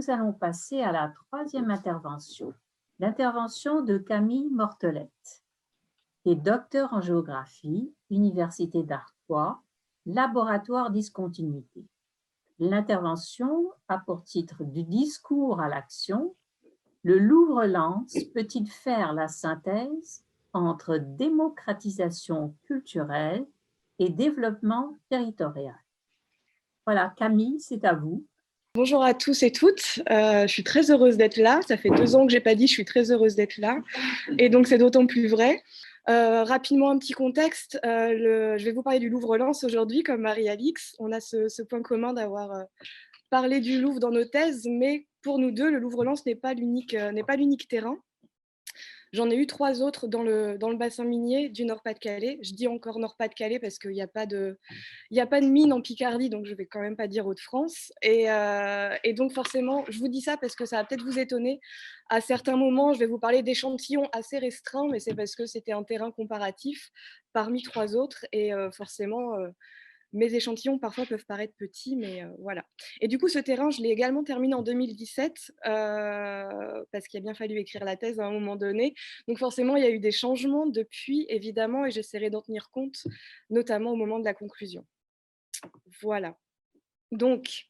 nous allons passer à la troisième intervention, l'intervention de Camille Mortelette, qui est docteur en géographie, Université d'Artois, laboratoire discontinuité. L'intervention a pour titre Du discours à l'action, le Louvre-Lens peut-il faire la synthèse entre démocratisation culturelle et développement territorial? Voilà, Camille, c'est à vous. Bonjour à tous et toutes, je suis très heureuse d'être là. Ça fait 2 ans que je n'ai pas dit, je suis très heureuse d'être là. Et donc c'est d'autant plus vrai. Rapidement, un petit contexte. Je vais vous parler du Louvre-Lens aujourd'hui, comme Marie-Alix. On a ce point commun d'avoir parlé du Louvre dans nos thèses, mais pour nous deux, le Louvre-Lens n'est pas l'unique terrain. J'en ai eu 3 autres dans le bassin minier du Nord-Pas-de-Calais. Je dis encore Nord-Pas-de-Calais parce qu'il n'y a pas de mine en Picardie, donc je ne vais quand même pas dire Hauts-de-France. Et donc forcément, je vous dis ça parce que ça va peut-être vous étonner. À certains moments, je vais vous parler d'échantillons assez restreints, mais c'est parce que c'était un terrain comparatif parmi 3 autres. Et forcément, mes échantillons parfois peuvent paraître petits, mais voilà. Et du coup, ce terrain, je l'ai également terminé en 2017, parce qu'il a bien fallu écrire la thèse à un moment donné. Donc forcément, il y a eu des changements depuis, évidemment, et j'essaierai d'en tenir compte, notamment au moment de la conclusion. Voilà. Donc,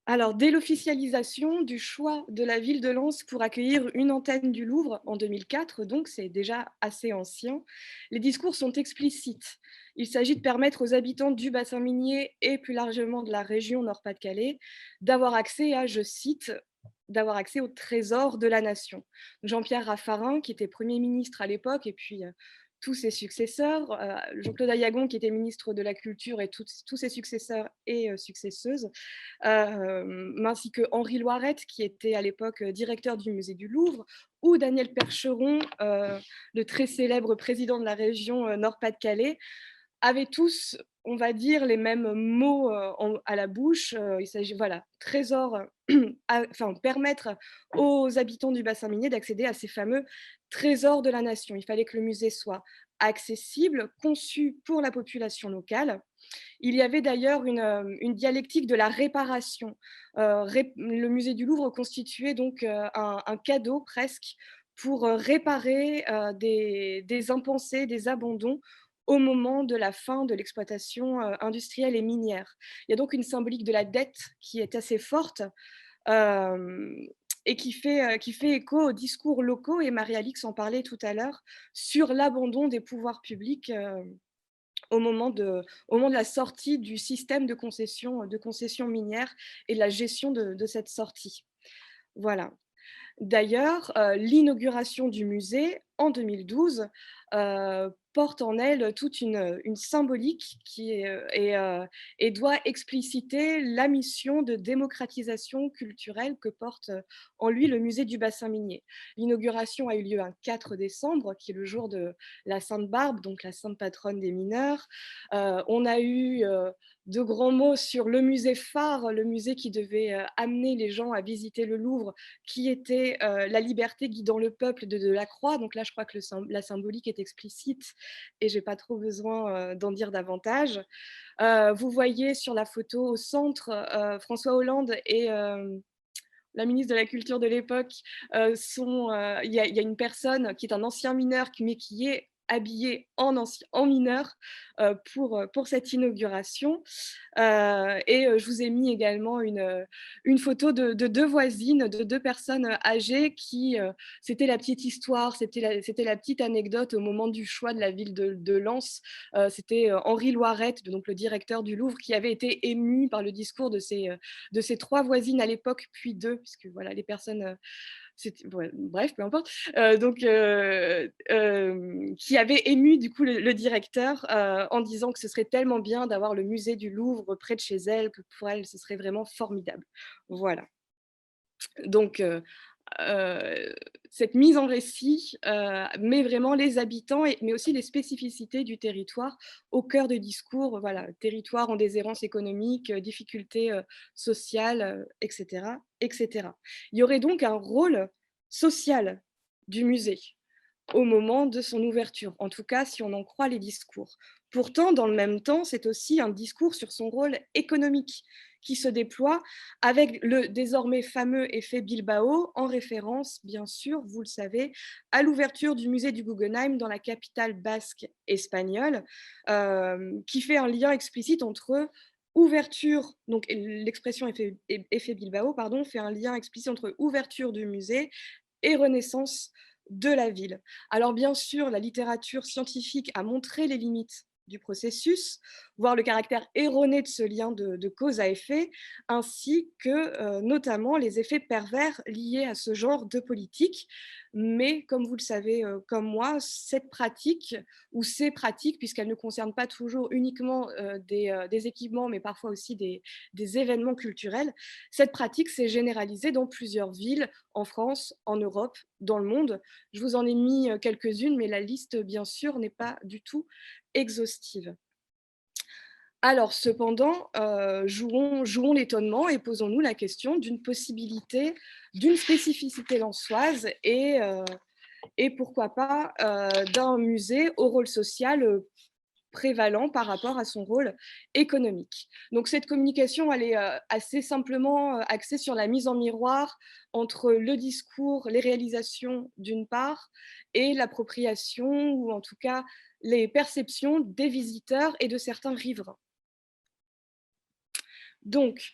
alors, dès l'officialisation du choix de la ville de Lens pour accueillir une antenne du Louvre en 2004, donc c'est déjà assez ancien, les discours sont explicites. Il s'agit de permettre aux habitants du bassin minier et plus largement de la région Nord-Pas-de-Calais d'avoir accès à, je cite, d'avoir accès au trésor de la nation. Jean-Pierre Raffarin, qui était Premier ministre à l'époque, et puis tous ses successeurs, Jean-Claude Ayagon, qui était ministre de la Culture, et tous ses successeurs et successeuses, ainsi que Henri Loirette, qui était à l'époque directeur du musée du Louvre, ou Daniel Percheron, le très célèbre président de la région Nord-Pas-de-Calais, avaient tous, on va dire, les mêmes mots à la bouche. Il s'agit, voilà, trésor, enfin, permettre aux habitants du bassin minier d'accéder à ces fameux trésors de la nation. Il fallait que le musée soit accessible, conçu pour la population locale. Il y avait d'ailleurs une dialectique de la réparation. Le musée du Louvre constituait donc un cadeau presque pour réparer des impensés, des abandons au moment de la fin de l'exploitation industrielle et minière. Il y a donc une symbolique de la dette qui est assez forte, et qui fait écho aux discours locaux, et Marie-Alix en parlait tout à l'heure, sur l'abandon des pouvoirs publics au moment de la sortie du système de concession minière et de la gestion de cette sortie. Voilà. D'ailleurs, l'inauguration du musée en 2012 porte en elle toute une symbolique et doit expliciter la mission de démocratisation culturelle que porte en lui le musée du bassin minier. L'inauguration a eu lieu un 4 décembre, qui est le jour de la Sainte Barbe, donc la sainte patronne des mineurs. On a eu de grands mots sur le musée phare, le musée qui devait amener les gens à visiter le Louvre, qui était la liberté guidant le peuple de Delacroix. Donc là, je crois que la symbolique est explicite et je n'ai pas trop besoin d'en dire davantage. Vous voyez sur la photo au centre François Hollande et la ministre de la Culture de l'époque. Il y a une personne qui est un ancien mineur, mais qui est habillé en mineur pour cette inauguration. Je vous ai mis également une photo de 2 voisines, de 2 personnes âgées qui, c'était la petite histoire, c'était la petite anecdote au moment du choix de la ville de Lens. C'était Henri Loirette, donc le directeur du Louvre, qui avait été ému par le discours de ces 3 voisines à l'époque, puis 2, puisque voilà, les personnes ouais, bref, peu importe, qui avait ému du coup le directeur en disant que ce serait tellement bien d'avoir le musée du Louvre près de chez elle, que pour elle ce serait vraiment formidable. Voilà. Donc cette mise en récit met vraiment les habitants, mais aussi les spécificités du territoire au cœur des discours. Voilà, territoire en déshérence économique, difficultés sociales, etc., etc. Il y aurait donc un rôle social du musée. au moment de son ouverture, en tout cas si on en croit les discours. Pourtant, dans le même temps, c'est aussi un discours sur son rôle économique qui se déploie avec le désormais fameux effet Bilbao, en référence, bien sûr, vous le savez, à l'ouverture du musée du Guggenheim dans la capitale basque espagnole, qui fait un lien explicite entre ouverture, donc l'expression effet Bilbao, pardon, fait un lien explicite entre ouverture du musée et renaissance de la ville. Alors bien sûr, la littérature scientifique a montré les limites du processus, voire le caractère erroné de ce lien de cause à effet, ainsi que notamment les effets pervers liés à ce genre de politique. Mais comme vous le savez comme moi, cette pratique, ou ces pratiques, puisqu'elles ne concernent pas toujours uniquement des équipements, mais parfois aussi des événements culturels, cette pratique s'est généralisée dans plusieurs villes, en France, en Europe, dans le monde. Je vous en ai mis quelques-unes, mais la liste, bien sûr, n'est pas du tout exhaustive. Alors, cependant, jouons l'étonnement et posons-nous la question d'une possibilité, d'une spécificité lensoise et pourquoi pas d'un musée au rôle social prévalent par rapport à son rôle économique. Donc cette communication, elle est assez simplement axée sur la mise en miroir entre le discours, les réalisations d'une part, et l'appropriation, ou en tout cas les perceptions des visiteurs et de certains riverains. Donc,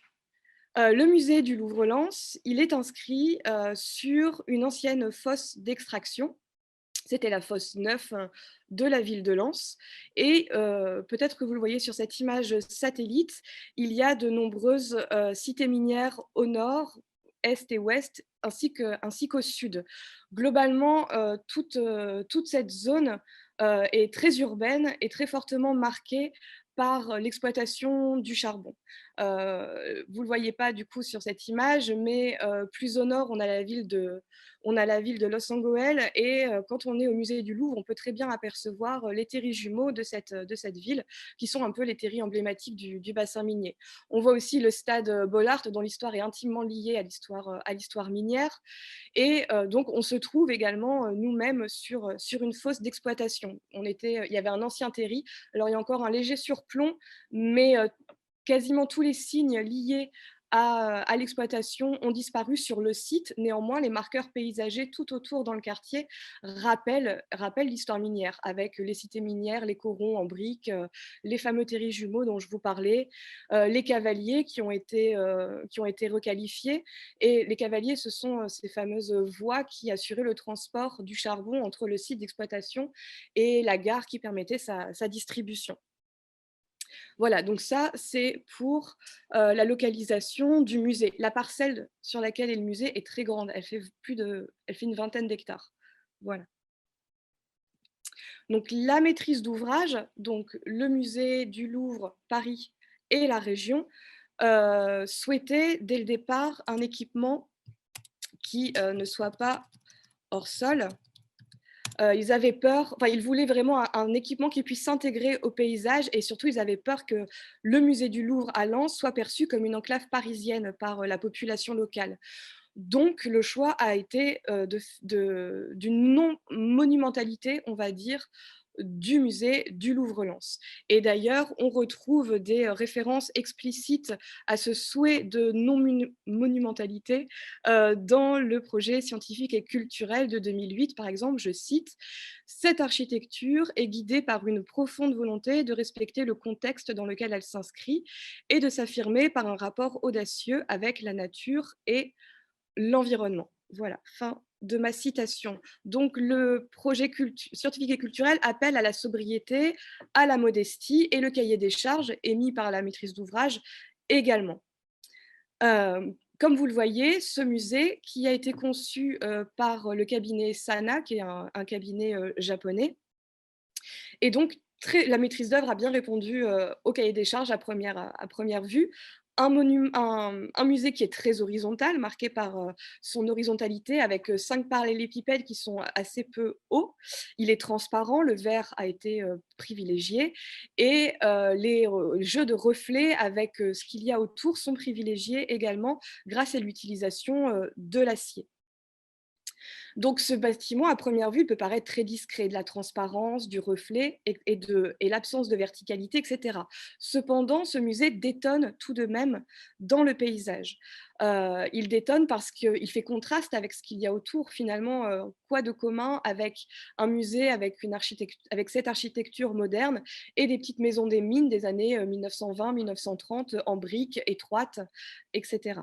le musée du Louvre-Lens, il est inscrit sur une ancienne fosse d'extraction. C'était la fosse 9 de la ville de Lens. Et peut-être que vous le voyez sur cette image satellite, il y a de nombreuses cités minières au nord, est et ouest, ainsi qu'au sud. Globalement, toute cette zone est très urbaine et très fortement marquée par l'exploitation du charbon. Vous ne le voyez pas du coup sur cette image, mais plus au nord, on a la ville de Los Angeles, et quand on est au musée du Louvre, on peut très bien apercevoir les terris jumeaux de cette ville, qui sont un peu les terris emblématiques du bassin minier. On voit aussi le stade Bollaert, dont l'histoire est intimement liée à l'histoire minière, et donc on se trouve également nous-mêmes sur une fosse d'exploitation. Il y avait un ancien terri, alors il y a encore un léger surplomb, mais quasiment tous les signes liés à l'exploitation ont disparu sur le site. Néanmoins, les marqueurs paysagers tout autour dans le quartier rappellent l'histoire minière, avec les cités minières, les corons en briques, les fameux terris jumeaux dont je vous parlais, les cavaliers qui ont été requalifiés. Et les cavaliers, ce sont ces fameuses voies qui assuraient le transport du charbon entre le site d'exploitation et la gare qui permettait sa distribution. Voilà, donc ça, c'est pour la localisation du musée. La parcelle sur laquelle est le musée est très grande. Elle fait une vingtaine d'hectares. Voilà. Donc la maîtrise d'ouvrage, donc le musée du Louvre, Paris et la région, souhaitait dès le départ un équipement qui ne soit pas hors sol. Ils avaient peur, enfin, ils voulaient vraiment un équipement qui puisse s'intégrer au paysage, et surtout, ils avaient peur que le musée du Louvre à Lens soit perçu comme une enclave parisienne par la population locale. Donc, le choix a été d'une non-monumentalité, on va dire, du musée du Louvre-Lens. Et d'ailleurs, on retrouve des références explicites à ce souhait de non-monumentalité dans le projet scientifique et culturel de 2008. Par exemple, je cite, « Cette architecture est guidée par une profonde volonté de respecter le contexte dans lequel elle s'inscrit et de s'affirmer par un rapport audacieux avec la nature et l'environnement. » Voilà, fin de ma citation. Donc, le projet scientifique et culturel appelle à la sobriété, à la modestie, et le cahier des charges émis par la maîtrise d'ouvrage également. Comme vous le voyez, ce musée, qui a été conçu par le cabinet Sana, qui est un cabinet japonais, et donc la maîtrise d'œuvre a bien répondu au cahier des charges à première vue. Un musée qui est très horizontal, marqué par son horizontalité, avec 5 parallélépipèdes qui sont assez peu hauts. Il est transparent, le verre a été privilégié, et les jeux de reflets avec ce qu'il y a autour sont privilégiés également grâce à l'utilisation de l'acier. Donc ce bâtiment, à première vue, peut paraître très discret, de la transparence, du reflet et l'absence de verticalité, etc. Cependant, ce musée détonne tout de même dans le paysage. Il détonne parce qu'il fait contraste avec ce qu'il y a autour. Finalement, quoi de commun avec un musée, avec cette architecture moderne et des petites maisons des mines des années 1920-1930 en briques étroites, etc.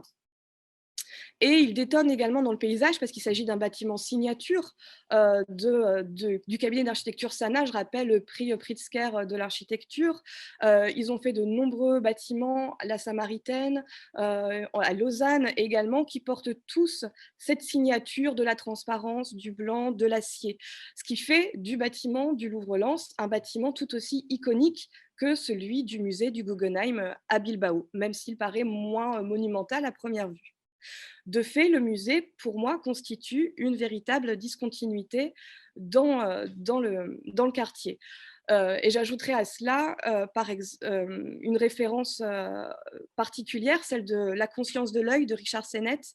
Et il détonne également dans le paysage parce qu'il s'agit d'un bâtiment signature du cabinet d'architecture Sana. Je rappelle le prix Pritzker de l'architecture. Ils ont fait de nombreux bâtiments, la Samaritaine, à Lausanne également, qui portent tous cette signature de la transparence, du blanc, de l'acier. Ce qui fait du bâtiment du Louvre-Lens un bâtiment tout aussi iconique que celui du musée du Guggenheim à Bilbao, même s'il paraît moins monumental à première vue. De fait, le musée, pour moi, constitue une véritable discontinuité dans le quartier. Et j'ajouterai à cela une référence particulière, celle de La conscience de l'œil de Richard Sennett,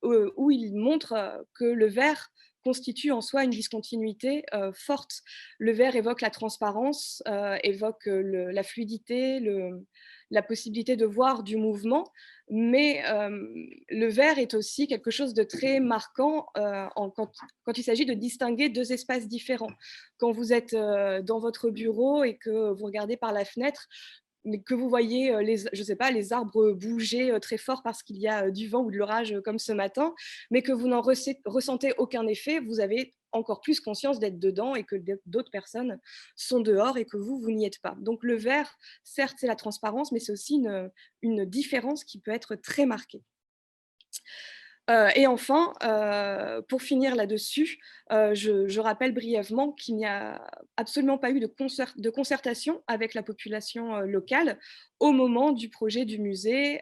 où il montre que le verre constitue en soi une discontinuité forte. Le verre évoque la transparence, évoque la fluidité, la possibilité de voir du mouvement, mais le verre est aussi quelque chose de très marquant quand il s'agit de distinguer deux espaces différents. Quand vous êtes dans votre bureau et que vous regardez par la fenêtre, mais que vous voyez je sais pas, les arbres bouger très fort parce qu'il y a du vent ou de l'orage comme ce matin, mais que vous n'en ressentez aucun effet, vous avez encore plus conscience d'être dedans et que d'autres personnes sont dehors et que vous n'y êtes pas. Donc le vert, certes, c'est la transparence, mais c'est aussi une différence qui peut être très marquée. Et enfin, pour finir là-dessus, je rappelle brièvement qu'il n'y a absolument pas eu de concertation avec la population locale au moment du projet du musée.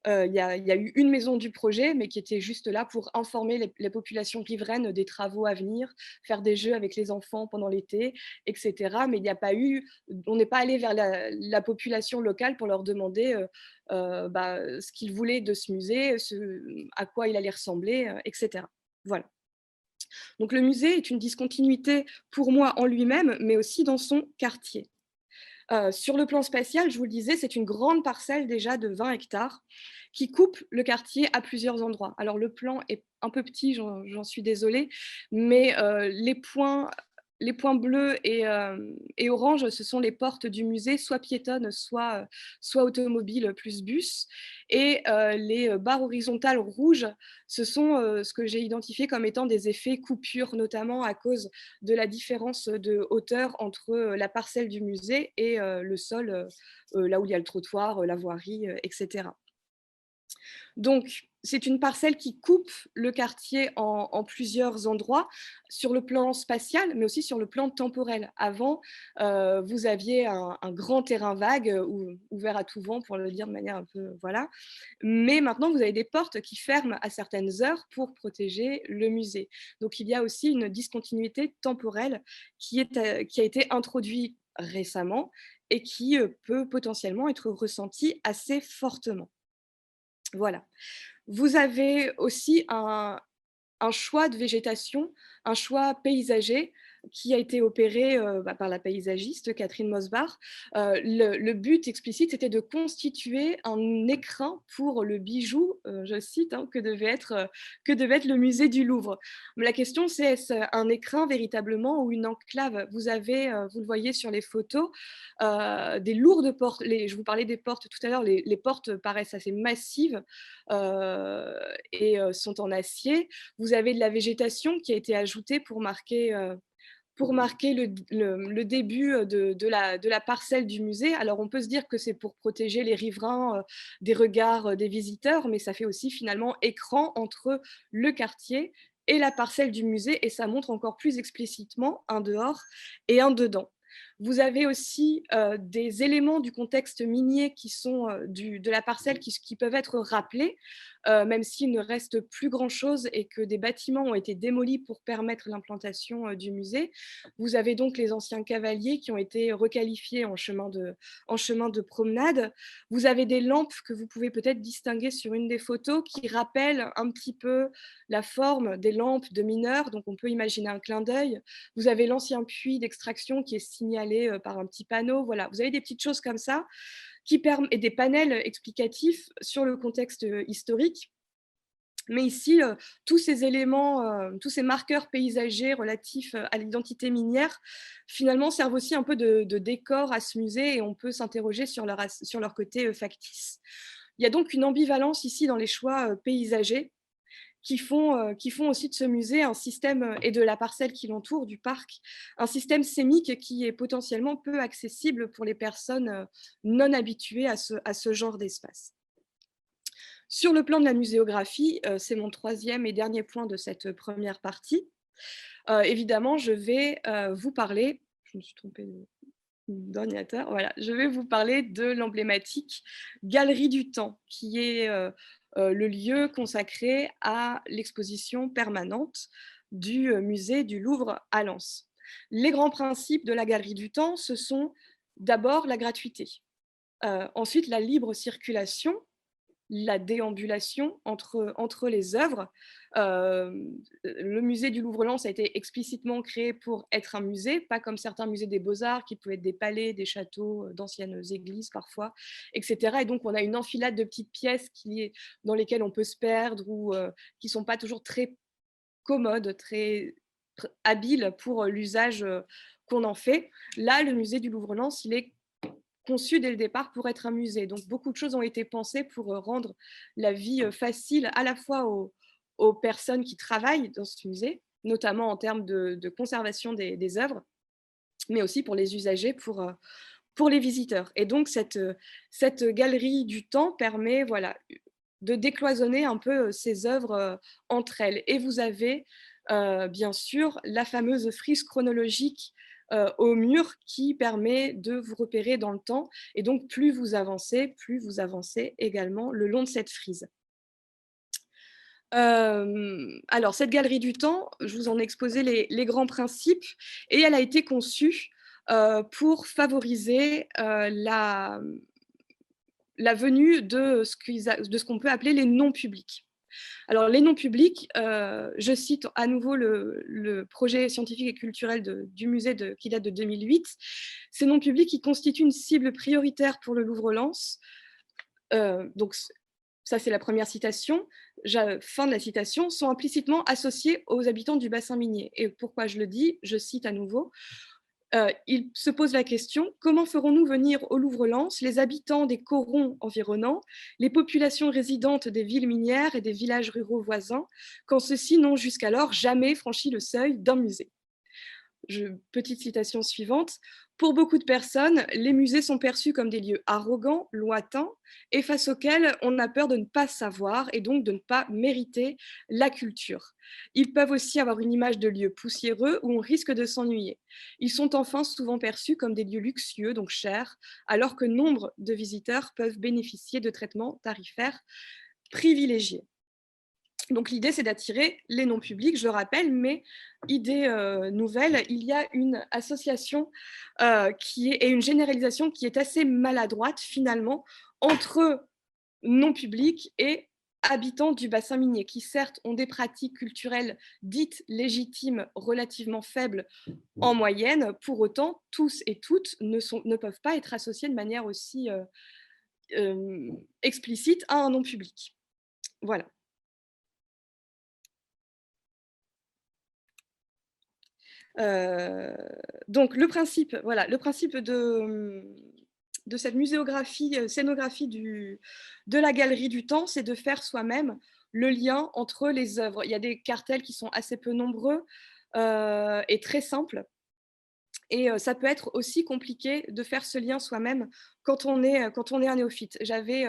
Il y a eu une maison du projet, mais qui était juste là pour informer les populations riveraines des travaux à venir, faire des jeux avec les enfants pendant l'été, etc. Mais il n'y a pas eu, on n'est pas allé vers la population locale pour leur demander ce qu'ils voulaient de ce musée, à quoi il allait ressembler, etc. Voilà. Donc le musée est une discontinuité pour moi en lui-même, mais aussi dans son quartier. Sur le plan spatial, je vous le disais, c'est une grande parcelle déjà de 20 hectares qui coupe le quartier à plusieurs endroits. Alors le plan est un peu petit, j'en suis désolée, mais les points bleus et orange, ce sont les portes du musée, soit piétonnes, soit automobiles plus bus. Et les barres horizontales rouges, ce sont ce que j'ai identifié comme étant des effets coupures, notamment à cause de la différence de hauteur entre la parcelle du musée et le sol, là où il y a le trottoir, la voirie, etc. Donc, c'est une parcelle qui coupe le quartier en plusieurs endroits, sur le plan spatial, mais aussi sur le plan temporel. Avant, vous aviez un grand terrain vague, ouvert à tout vent, pour le dire de manière un peu, voilà. Mais maintenant, vous avez des portes qui ferment à certaines heures pour protéger le musée. Donc, il y a aussi une discontinuité temporelle qui a été introduite récemment et qui peut potentiellement être ressentie assez fortement. Voilà. Vous avez aussi un choix de végétation, un choix paysager qui a été opéré par la paysagiste Catherine Mosbach. Le but explicite, c'était de constituer un écrin pour le bijou, je cite, hein, que devait être le musée du Louvre. Mais la question, c'est est-ce un écrin véritablement ou une enclave? Vous avez, vous le voyez sur les photos, des lourdes portes. Je vous parlais des portes tout à l'heure, les portes paraissent assez massives et sont en acier. Vous avez de la végétation qui a été ajoutée pour marquer le début de la parcelle du musée. Alors on peut se dire que c'est pour protéger les riverains des regards des visiteurs, mais ça fait aussi finalement écran entre le quartier et la parcelle du musée, et ça montre encore plus explicitement un dehors et un dedans. Vous avez aussi des éléments du contexte minier qui sont de la parcelle qui peuvent être rappelés. même s'il ne reste plus grand-chose et que des bâtiments ont été démolis pour permettre l'implantation du musée. Vous avez donc les anciens cavaliers qui ont été requalifiés en chemin de promenade. Vous avez des lampes que vous pouvez peut-être distinguer sur une des photos qui rappellent un petit peu la forme des lampes de mineurs, donc on peut imaginer un clin d'œil. Vous avez l'ancien puits d'extraction qui est signalé par un petit panneau. Voilà, vous avez des petites choses comme ça et des panels explicatifs sur le contexte historique. Mais ici, tous ces éléments, tous ces marqueurs paysagers relatifs à l'identité minière, finalement, servent aussi un peu de décor à ce musée et on peut s'interroger sur leur côté factice. Il y a donc une ambivalence ici dans les choix paysagers qui font aussi de ce musée un système, et de la parcelle qui l'entoure, du parc, un système sémique qui est potentiellement peu accessible pour les personnes non habituées à ce genre d'espace. Sur le plan de la muséographie, c'est mon troisième et dernier point de cette première partie. Évidemment, je vais vous parler, je me suis trompée d'ordinateur, voilà, je vais vous parler de l'emblématique Galerie du Temps, qui est le lieu consacré à l'exposition permanente du musée du Louvre à Lens. Les grands principes de la Galerie du Temps, ce sont d'abord la gratuité, ensuite la libre circulation, la déambulation entre les œuvres. Le musée du Louvre-Lens a été explicitement créé pour être un musée, pas comme certains musées des Beaux-Arts qui pouvaient être des palais, des châteaux, d'anciennes églises parfois, etc. Et donc on a une enfilade de petites pièces dans lesquelles on peut se perdre ou qui ne sont pas toujours très commodes, très habiles pour l'usage qu'on en fait. Là, le musée du Louvre-Lens, il est conçu dès le départ pour être un musée. Donc, beaucoup de choses ont été pensées pour rendre la vie facile à la fois aux personnes qui travaillent dans ce musée, notamment en termes de conservation des œuvres, mais aussi pour les usagers, pour les visiteurs. Et donc, cette galerie du temps permet voilà, de décloisonner un peu ces œuvres entre elles. Et vous avez, bien sûr, la fameuse frise chronologique au mur qui permet de vous repérer dans le temps. Et donc, plus vous avancez également le long de cette frise. Alors, cette galerie du temps, je vous en ai exposé les grands principes et elle a été conçue pour favoriser la venue de ce qu'on peut appeler les non-publics. Alors, les non-publics, je cite à nouveau le projet scientifique et culturel du musée qui date de 2008. Ces non-publics qui constituent une cible prioritaire pour le Louvre-Lens. Donc, ça, c'est la première citation. Fin de la citation, sont implicitement associés aux habitants du bassin minier. Et pourquoi je le dis? Je cite à nouveau. Il se pose la question, comment ferons-nous venir au Louvre-Lens les habitants des corons environnants, les populations résidentes des villes minières et des villages ruraux voisins, quand ceux-ci n'ont jusqu'alors jamais franchi le seuil d'un musée? Petite citation suivante. Pour beaucoup de personnes, les musées sont perçus comme des lieux arrogants, lointains, et face auxquels on a peur de ne pas savoir et donc de ne pas mériter la culture. Ils peuvent aussi avoir une image de lieux poussiéreux où on risque de s'ennuyer. Ils sont enfin souvent perçus comme des lieux luxueux, donc chers, alors que nombre de visiteurs peuvent bénéficier de traitements tarifaires privilégiés. Donc l'idée, c'est d'attirer les non-publics, je le rappelle, mais idée nouvelle, il y a une association et une généralisation qui est assez maladroite finalement entre non-publics et habitants du bassin minier, qui certes ont des pratiques culturelles dites légitimes relativement faibles en moyenne, pour autant, tous et toutes ne peuvent pas être associés de manière aussi explicite à un non-public. Voilà. Donc le principe de cette scénographie de la galerie du temps, c'est de faire soi-même le lien entre les œuvres. Il y a des cartels qui sont assez peu nombreux et très simples. Et ça peut être aussi compliqué de faire ce lien soi-même quand on est un néophyte. J'avais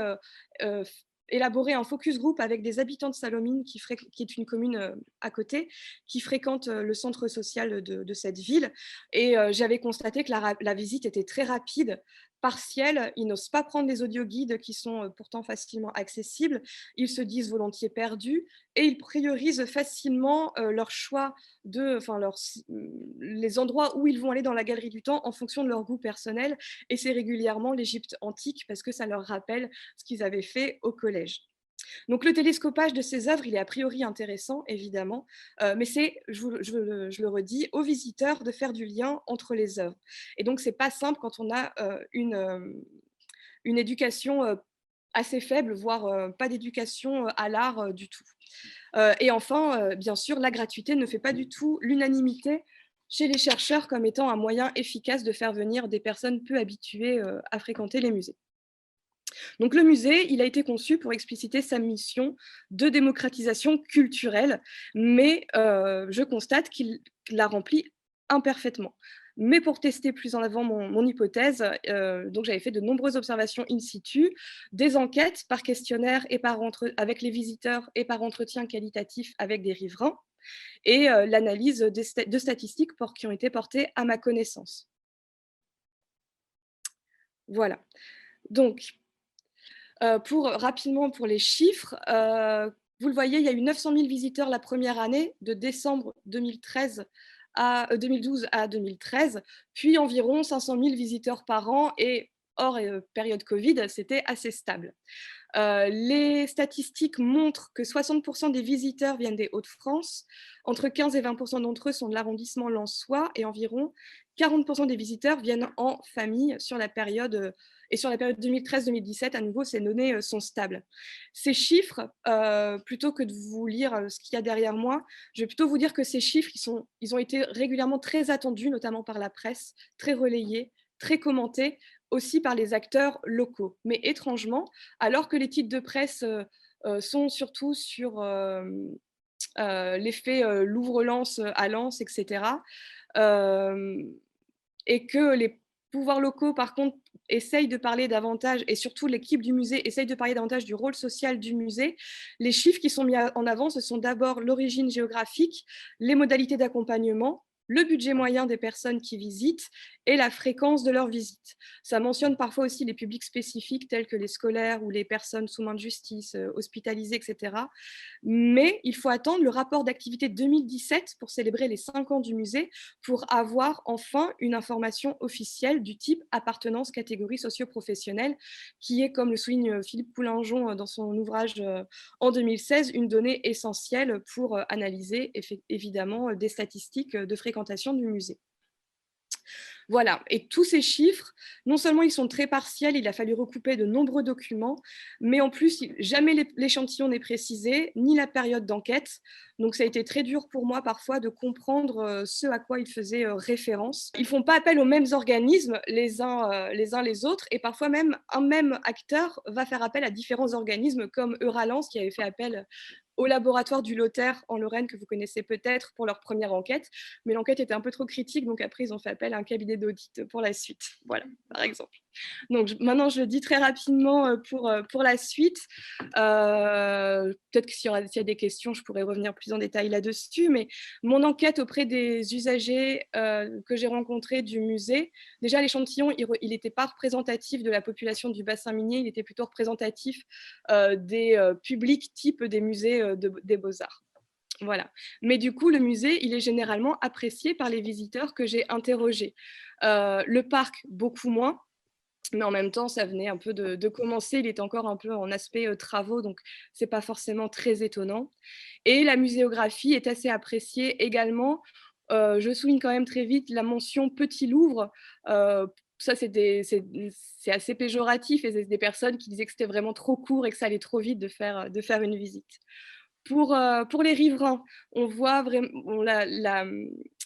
élaboré un focus group avec des habitants de Salomine, qui est une commune à côté, qui fréquentent le centre social de cette ville. Et j'avais constaté que la visite était très rapide partiels, ils n'osent pas prendre les audioguides qui sont pourtant facilement accessibles, ils se disent volontiers perdus et ils priorisent facilement leur choix les endroits où ils vont aller dans la galerie du temps en fonction de leur goût personnel, et c'est régulièrement l'Égypte antique parce que ça leur rappelle ce qu'ils avaient fait au collège. Donc le télescopage de ces œuvres, il est a priori intéressant, évidemment, mais c'est, je le redis, aux visiteurs de faire du lien entre les œuvres. Et donc c'est pas simple quand on a une éducation assez faible, voire pas d'éducation à l'art du tout. Et enfin, bien sûr, la gratuité ne fait pas du tout l'unanimité chez les chercheurs comme étant un moyen efficace de faire venir des personnes peu habituées à fréquenter les musées. Donc le musée, il a été conçu pour expliciter sa mission de démocratisation culturelle, mais je constate qu'il la remplit imparfaitement. Mais pour tester plus en avant mon hypothèse, donc j'avais fait de nombreuses observations in situ, des enquêtes par questionnaire et avec les visiteurs et par entretien qualitatif avec des riverains, et l'analyse de statistiques qui ont été portées à ma connaissance. Voilà. Donc, rapidement pour les chiffres, vous le voyez, il y a eu 900 000 visiteurs la première année, de décembre 2012 à 2013, puis environ 500 000 visiteurs par an, et hors période Covid, c'était assez stable. Les statistiques montrent que 60% des visiteurs viennent des Hauts-de-France, entre 15 et 20% d'entre eux sont de l'arrondissement lensois, et environ 40% des visiteurs viennent en famille sur la période. Et sur la période 2013-2017, à nouveau, ces données sont stables. Ces chiffres, plutôt que de vous lire ce qu'il y a derrière moi, je vais plutôt vous dire que ces chiffres, ils ont été régulièrement très attendus, notamment par la presse, très relayés, très commentés, aussi par les acteurs locaux. Mais étrangement, alors que les titres de presse sont surtout sur l'effet Louvre-Lens à Lens, etc., et que les pouvoirs locaux, par contre, essayent de parler davantage, et surtout l'équipe du musée essaye de parler davantage du rôle social du musée, les chiffres qui sont mis en avant, ce sont d'abord l'origine géographique, les modalités d'accompagnement, le budget moyen des personnes qui visitent et la fréquence de leur visite. Ça mentionne parfois aussi les publics spécifiques tels que les scolaires ou les personnes sous main de justice, hospitalisées, etc. Mais il faut attendre le rapport d'activité 2017 pour célébrer les 5 ans du musée pour avoir enfin une information officielle du type appartenance catégorie socio-professionnelle, qui est, comme le souligne Philippe Poulingeon dans son ouvrage en 2016, une donnée essentielle pour analyser évidemment des statistiques de fréquentation du musée. Voilà, et tous ces chiffres, non seulement ils sont très partiels, il a fallu recouper de nombreux documents, mais en plus, jamais l'échantillon n'est précisé, ni la période d'enquête. Donc ça a été très dur pour moi parfois de comprendre ce à quoi ils faisaient référence. Ils ne font pas appel aux mêmes organismes les uns les autres, et parfois même un même acteur va faire appel à différents organismes, comme Euralance qui avait fait appel au laboratoire du Lothaire en Lorraine, que vous connaissez peut-être, pour leur première enquête. Mais l'enquête était un peu trop critique, donc après, ils ont fait appel à un cabinet d'audit pour la suite. Voilà, par exemple. Donc maintenant, je le dis très rapidement pour la suite. Peut-être que s'il y a des questions, je pourrais revenir plus en détail là-dessus. Mais mon enquête auprès des usagers que j'ai rencontrés du musée, déjà l'échantillon, il n'était pas représentatif de la population du bassin minier, il était plutôt représentatif des publics type des musées des Beaux-Arts. Voilà. Mais du coup, le musée, il est généralement apprécié par les visiteurs que j'ai interrogés. Le parc, beaucoup moins. Mais en même temps, ça venait un peu de commencer. Il est encore un peu en aspect travaux, donc ce n'est pas forcément très étonnant. Et la muséographie est assez appréciée également. Je souligne quand même très vite la mention Petit Louvre. Ça, c'est assez péjoratif, et c'est des personnes qui disaient que c'était vraiment trop court et que ça allait trop vite de faire une visite. Pour les riverains, on voit vraiment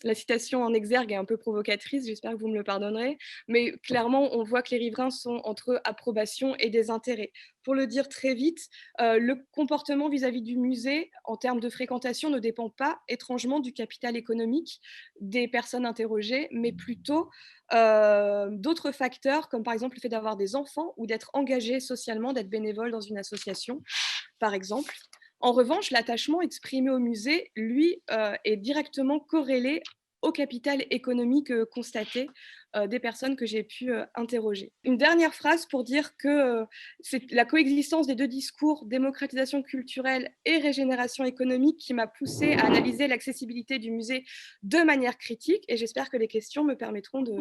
la citation en exergue est un peu provocatrice, j'espère que vous me le pardonnerez, mais clairement, on voit que les riverains sont entre approbation et désintérêt. Pour le dire très vite, le comportement vis-à-vis du musée, en termes de fréquentation, ne dépend pas étrangement du capital économique des personnes interrogées, mais plutôt d'autres facteurs, comme par exemple le fait d'avoir des enfants ou d'être engagé socialement, d'être bénévole dans une association, par exemple. En revanche, l'attachement exprimé au musée, lui, est directement corrélé au capital économique constaté des personnes que j'ai pu interroger. Une dernière phrase pour dire que c'est la coexistence des deux discours, démocratisation culturelle et régénération économique, qui m'a poussée à analyser l'accessibilité du musée de manière critique, et j'espère que les questions me permettront de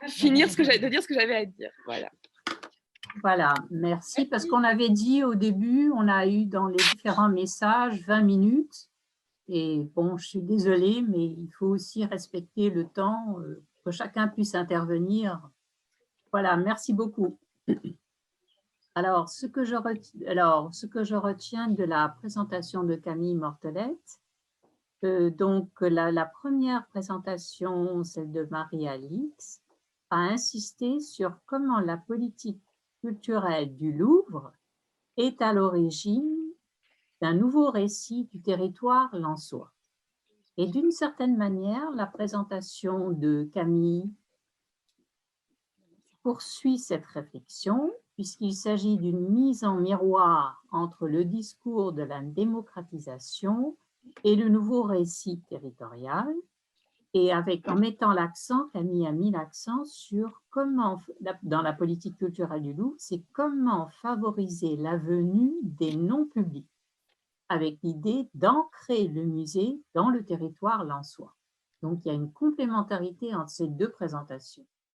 finir de dire ce que j'avais à dire. Voilà. Voilà, merci, parce qu'on avait dit au début, on a eu dans les différents messages 20 minutes, et bon, je suis désolée, mais il faut aussi respecter le temps, que chacun puisse intervenir. Voilà, merci beaucoup. Alors, ce que je retiens de la présentation de Camille Mortelette, donc la première présentation, celle de Marie-Alix, a insisté sur comment la politique culturelle du Louvre est à l'origine d'un nouveau récit du territoire lensois. Et d'une certaine manière, la présentation de Camille poursuit cette réflexion, puisqu'il s'agit d'une mise en miroir entre le discours de la démocratisation et le nouveau récit territorial, et en mettant l'accent, Camille a mis l'accent sur comment, dans la politique culturelle du Louvre, c'est comment favoriser la venue des non-publics, avec l'idée d'ancrer le musée dans le territoire lensois. Donc, il y a une complémentarité entre ces deux présentations.